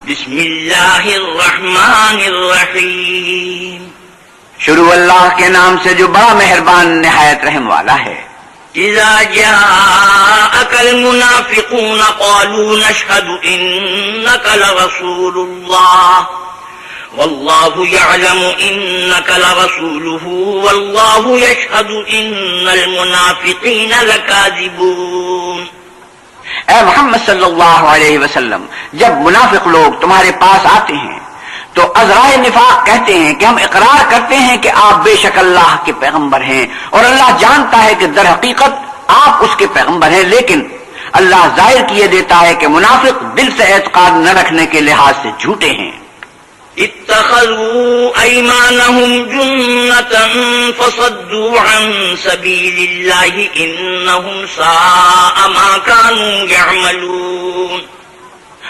بسم اللہ الرحمن الرحیم. شروع اللہ کے نام سے جو بڑا مہربان نہایت رحم والا ہے. اذا جاءك المنافقون قالوا نشهد انك لرسول الله والله يعلم انك لرسوله والله يشهد ان المنافقين لكاذبون. اے محمد صلی اللہ علیہ وسلم، جب منافق لوگ تمہارے پاس آتے ہیں تو عذرائے نفاق کہتے ہیں کہ ہم اقرار کرتے ہیں کہ آپ بے شک اللہ کے پیغمبر ہیں، اور اللہ جانتا ہے کہ در حقیقت آپ اس کے پیغمبر ہیں، لیکن اللہ ظاہر کیے دیتا ہے کہ منافق دل سے اعتقاد نہ رکھنے کے لحاظ سے جھوٹے ہیں. اتخذوا ایمانهم جنة فصدوا عن سبیل اللہ انہم ساء ما كانوا يعملون.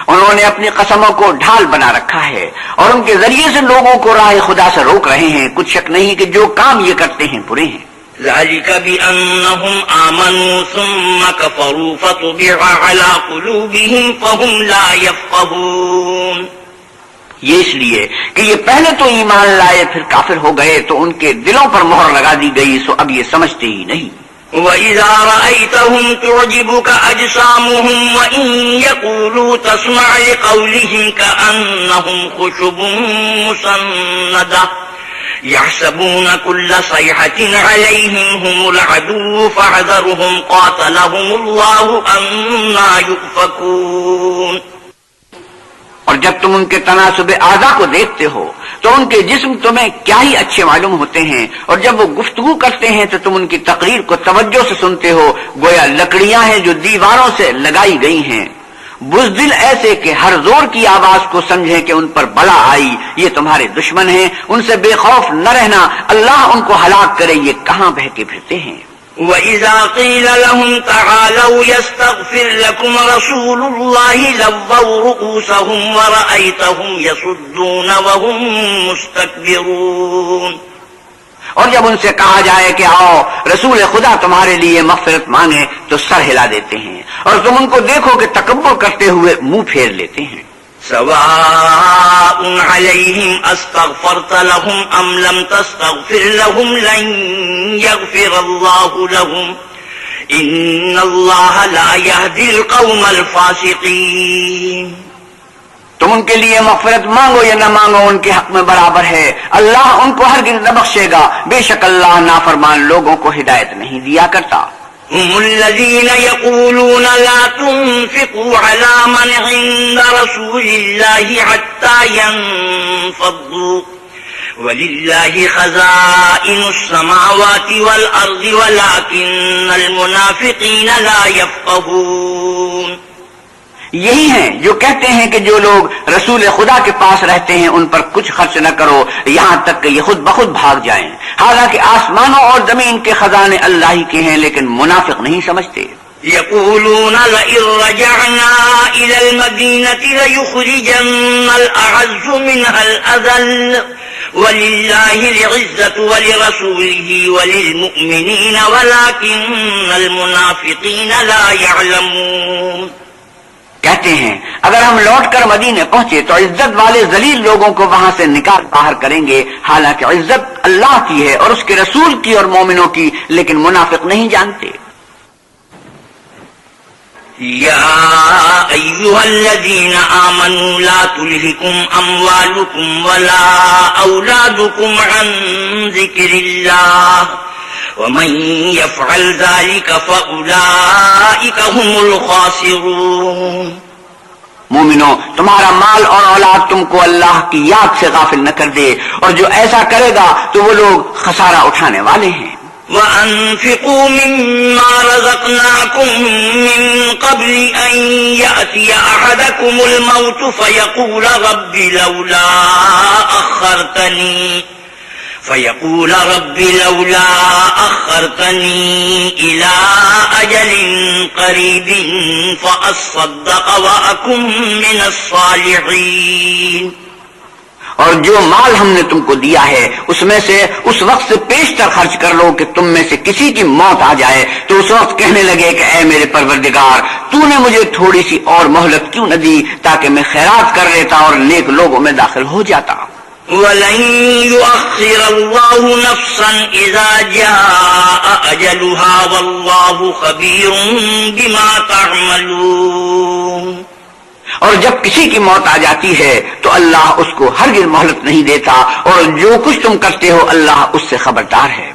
انہوں نے اپنی قسموں کو ڈھال بنا رکھا ہے اور ان کے ذریعے سے لوگوں کو راہ خدا سے روک رہے ہیں. کچھ شک نہیں کہ جو کام یہ کرتے ہیں برے ہیں. ذلك بأنهم آمنوا ثم كفروا فطبع على قلوبهم فهم لا يفقهون. یہ اس لیے کہ یہ پہلے تو ایمان لائے پھر کافر ہو گئے تو ان کے دلوں پر مہر لگا دی گئی، سو اب یہ سمجھتے ہی نہیں. وَإِذَا رَأَيْتَهُمْ تُعْجِبُكَ أَجْسَامُهُمْ وَإِن يَقُولُوا تَسْمَعْ لِقَوْلِهِمْ كَأَنَّهُمْ خُشُبٌ مُّسَنَّدَةٌ يَحْسَبُونَ كُلَّ صَيْحَةٍ عَلَيْهِمْ هُمُ الْعَدُوُّ فَاحْذَرْهُمْ قَاتَلَهُمُ اللَّهُ أَنَّىٰ يُؤْفَكُونَ. اور جب تم ان کے تناسب اعضاء کو دیکھتے ہو تو ان کے جسم تمہیں کیا ہی اچھے معلوم ہوتے ہیں، اور جب وہ گفتگو کرتے ہیں تو تم ان کی تقریر کو توجہ سے سنتے ہو گویا لکڑیاں ہیں جو دیواروں سے لگائی گئی ہیں. بزدل ایسے کہ ہر زور کی آواز کو سمجھیں کہ ان پر بلا آئی، یہ تمہارے دشمن ہیں، ان سے بے خوف نہ رہنا، اللہ ان کو ہلاک کرے، یہ کہاں بہکے پھرتے ہیں. وَإِذَا قِيلَ لَهُمْ تَعَالَوْا يَسْتَغْفِرْ لَكُمْ رَسُولُ اللَّهِ لَوَّوْا رُءُوسَهُمْ وَرَأَيْتَهُمْ يَصُدُّونَ وَهُمْ مُسْتَكْبِرُونَ. اور جب ان سے کہا جائے کہ آؤ رسول خدا تمہارے لیے مغفرت مانگے تو سر ہلا دیتے ہیں، اور تم ان کو دیکھو کہ تکبر کرتے ہوئے منہ پھیر لیتے ہیں. سواء عليهم استغفرت لهم ام لم تستغفر لهم لن يغفر الله لهم ان الله لا يهدي القوم الفاسقين. تم ان کے لیے مغفرت مانگو یا نہ مانگو ان کے حق میں برابر ہے، اللہ ان کو ہرگز نہ بخشے گا، بے شک اللہ نافرمان لوگوں کو ہدایت نہیں دیا کرتا. هم الذين يقولون لا تنفقوا على من عند رسول الله حتى ينفضوا ولله خزائن السماوات والأرض ولكن المنافقين لا يفقهون. یہی ہیں جو کہتے ہیں کہ جو لوگ رسول خدا کے پاس رہتے ہیں ان پر کچھ خرچ نہ کرو یہاں تک کہ یہ خود بخود بھاگ جائیں، حالانکہ آسمانوں اور زمین کے خزانے اللہ ہی کے ہیں، لیکن منافق نہیں سمجھتے. يقولون لئن رجعنا إلى المدينة ليخرجن الأعز منها الأذل ولله العزة ولرسوله وللمؤمنين ولكن المنافقين لا يعلمون. کہتے ہیں اگر ہم لوٹ کر مدینے پہنچے تو عزت والے ذلیل لوگوں کو وہاں سے نکال باہر کریں گے، حالانکہ عزت اللہ کی ہے اور اس کے رسول کی اور مومنوں کی، لیکن منافق نہیں جانتے. یا ایھا الذین آمنوا لا تلہکم اموالکم ولا اولادکم عن ذکر اللہ ومن يفعل ذلك فأولئك هم الخاسرون. مومنو، تمہارا مال اور اولاد تم کو اللہ کی یاد سے غافل نہ کر دے، اور جو ایسا کرے گا تو وہ لوگ خسارہ اٹھانے والے ہیں. وَأَنفِقُوا مِمَّا رَزَقْنَاكُم مِّن قَبْلِ أَن يَأْتِيَ أَحَدَكُمُ الْمَوْتُ فَيَقُولَ رَبِّ لولا أخرتني إلى أجل قريب فأصدق وأكن من الصالحين. اور جو مال ہم نے تم کو دیا ہے اس میں سے اس وقت سے پیشتر خرچ کر لو کہ تم میں سے کسی کی موت آ جائے تو اس وقت کہنے لگے کہ اے میرے پروردگار تو نے مجھے تھوڑی سی اور مہلت کیوں نہ دی تاکہ میں خیرات کر لیتا اور نیک لوگوں میں داخل ہو جاتا. وَلَن يُؤَخِّرَ اللَّهُ نَفْسًا إِذَا جَاءَ أَجَلُهَا وَاللَّهُ خَبِيرٌ بِمَا تَعْمَلُونَ. اور جب کسی کی موت آ جاتی ہے تو اللہ اس کو ہرگز مہلت نہیں دیتا اور جو کچھ تم کرتے ہو اللہ اس سے خبردار ہے.